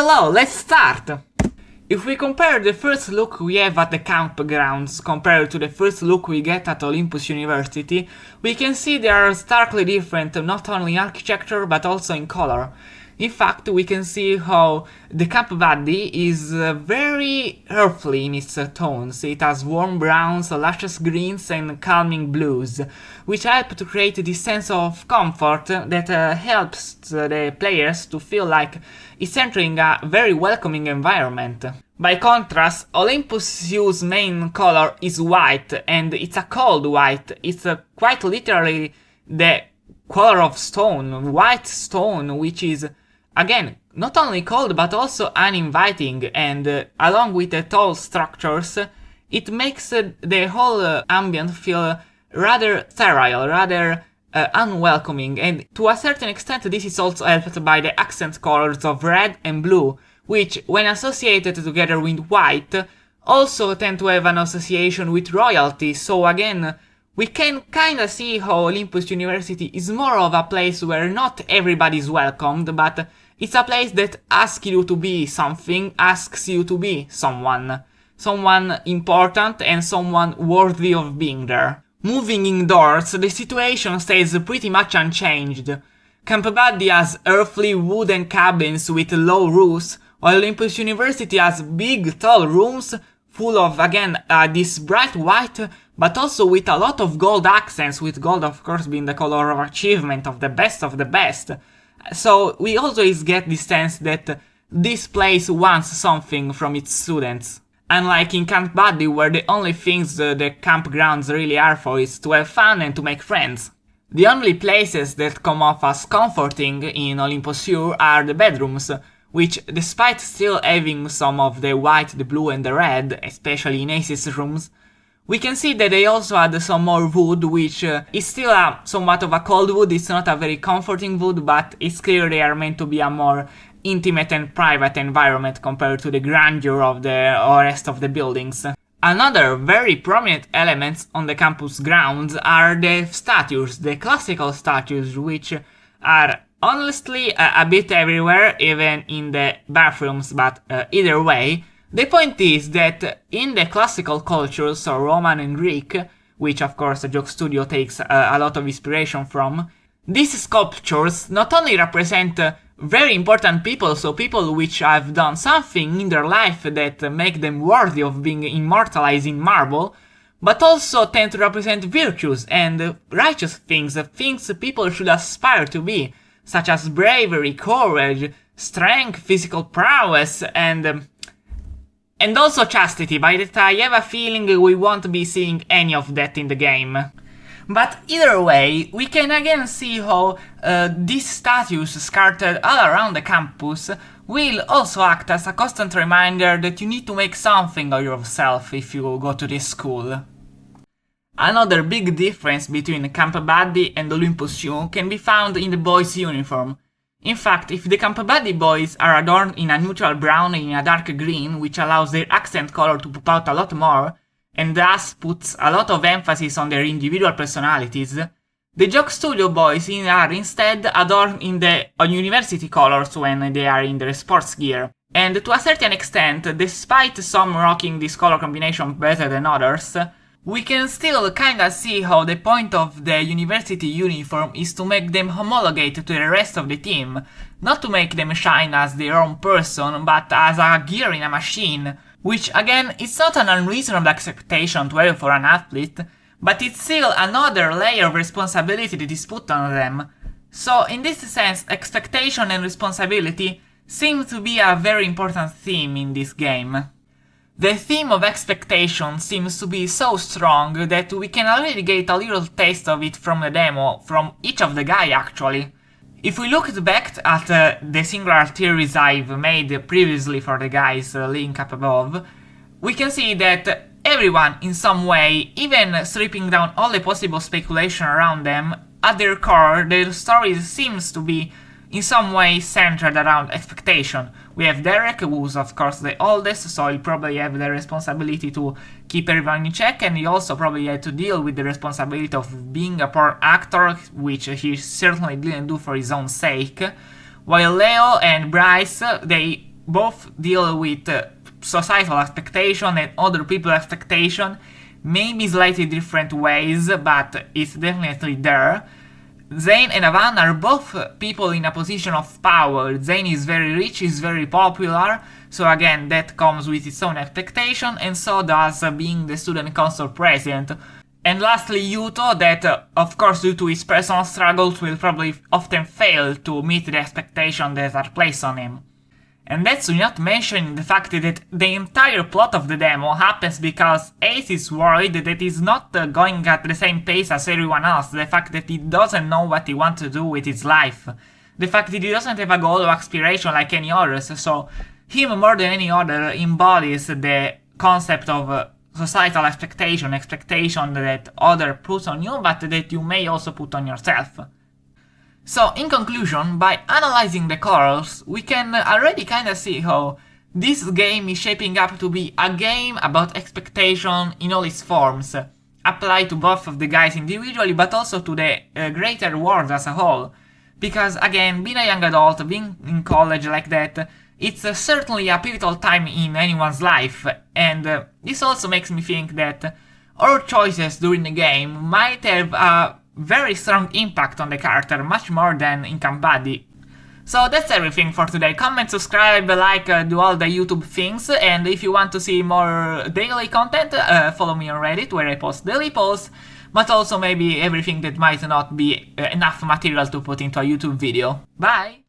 Hello, let's start! If we compare the first look we have at the campgrounds compared to the first look we get at Olympus University, we can see they are starkly different not only in architecture but also in color. In fact, we can see how the camp body is very earthly in its tones. It has warm browns, luscious greens and calming blues, which help to create this sense of comfort that helps the players to feel like it's entering a very welcoming environment. By contrast, Olympus' U's main color is white, and it's a cold white. It's quite literally the color of stone, white stone, which is again not only cold but also uninviting, and along with the tall structures, it makes the whole ambient feel rather sterile, rather unwelcoming, and to a certain extent this is also helped by the accent colors of red and blue, which, when associated together with white, also tend to have an association with royalty. So again, we can kinda see how Olympus University is more of a place where not everybody is welcomed, but it's a place that asks you to be something, asks you to be someone. Someone important and someone worthy of being there. Moving indoors, the situation stays pretty much unchanged. Camp Buddy has earthly wooden cabins with low roofs, while Olympus University has big tall rooms full of, again, this bright white, but also with a lot of gold accents, with gold of course being the color of achievement of the best of the best. So we always get the sense that this place wants something from its students. Unlike in Camp Buddy, where the only things the campgrounds really are for is to have fun and to make friends. The only places that come off as comforting in Olympus U are the bedrooms, which, despite still having some of the white, the blue and the red, especially in Ace's rooms, we can see that they also had some more wood, which is still somewhat of a cold wood. It's not a very comforting wood, but it's clear they are meant to be a more intimate and private environment compared to the grandeur of the rest of the buildings. Another very prominent element on the campus grounds are the statues, the classical statues, which are honestly a bit everywhere, even in the bathrooms, but either way, the point is that in the classical cultures, so Roman and Greek, which of course the Jock Studio takes a lot of inspiration from, these sculptures not only represent very important people, so people which have done something in their life that make them worthy of being immortalized in marble, but also tend to represent virtues and righteous things people should aspire to be, such as bravery, courage, strength, physical prowess, and also chastity, but I have a feeling we won't be seeing any of that in the game. But either way, we can again see how these statues scattered all around the campus will also act as a constant reminder that you need to make something of yourself if you go to this school. Another big difference between Camp Buddy and Olympus U can be found in the boys' uniform. In fact, if the Camp Buddy boys are adorned in a neutral brown and in a dark green, which allows their accent color to pop out a lot more, and thus puts a lot of emphasis on their individual personalities, the Jock Studio boys are instead adorned in the university colors when they are in their sports gear. And to a certain extent, despite some rocking this color combination better than others, we can still kinda see how the point of the university uniform is to make them homologate to the rest of the team, not to make them shine as their own person, but as a gear in a machine, which again is not an unreasonable expectation to have for an athlete, but it's still another layer of responsibility that is put on them. So in this sense, expectation and responsibility seem to be a very important theme in this game. The theme of expectation seems to be so strong that we can already get a little taste of it from the demo, from each of the guys actually. If we look back at the singular theories I've made previously for the guys link up above, we can see that everyone in some way, even stripping down all the possible speculation around them, at their core their story seems to be in some way centered around expectation. We have Derek, who's of course the oldest, so he'll probably have the responsibility to keep everyone in check, and he also probably had to deal with the responsibility of being a poor actor, which he certainly didn't do for his own sake. While Leo and Bryce, they both deal with societal expectation and other people's expectation, maybe slightly different ways, but it's definitely there. Zayn and Avan are both people in a position of power. Zayn is very rich, is very popular, so again that comes with its own expectation, and so does being the student council president. And lastly, Yuto, that of course due to his personal struggles will probably often fail to meet the expectations that are placed on him. And that's not mentioning the fact that the entire plot of the demo happens because Ace is worried that he's not going at the same pace as everyone else, the fact that he doesn't know what he wants to do with his life, the fact that he doesn't have a goal or aspiration like any others, so him more than any other embodies the concept of societal expectation that others put on you but that you may also put on yourself. So, in conclusion, by analyzing the colors, we can already kinda see how this game is shaping up to be a game about expectation in all its forms, applied to both of the guys individually but also to the greater world as a whole. Because, again, being a young adult, being in college like that, it's certainly a pivotal time in anyone's life, and this also makes me think that our choices during the game might have a very strong impact on the character, much more than in Camp Buddy. So that's everything for today. Comment, subscribe, like, do all the YouTube things, and if you want to see more daily content, follow me on Reddit where I post daily posts, but also maybe everything that might not be enough material to put into a YouTube video. Bye!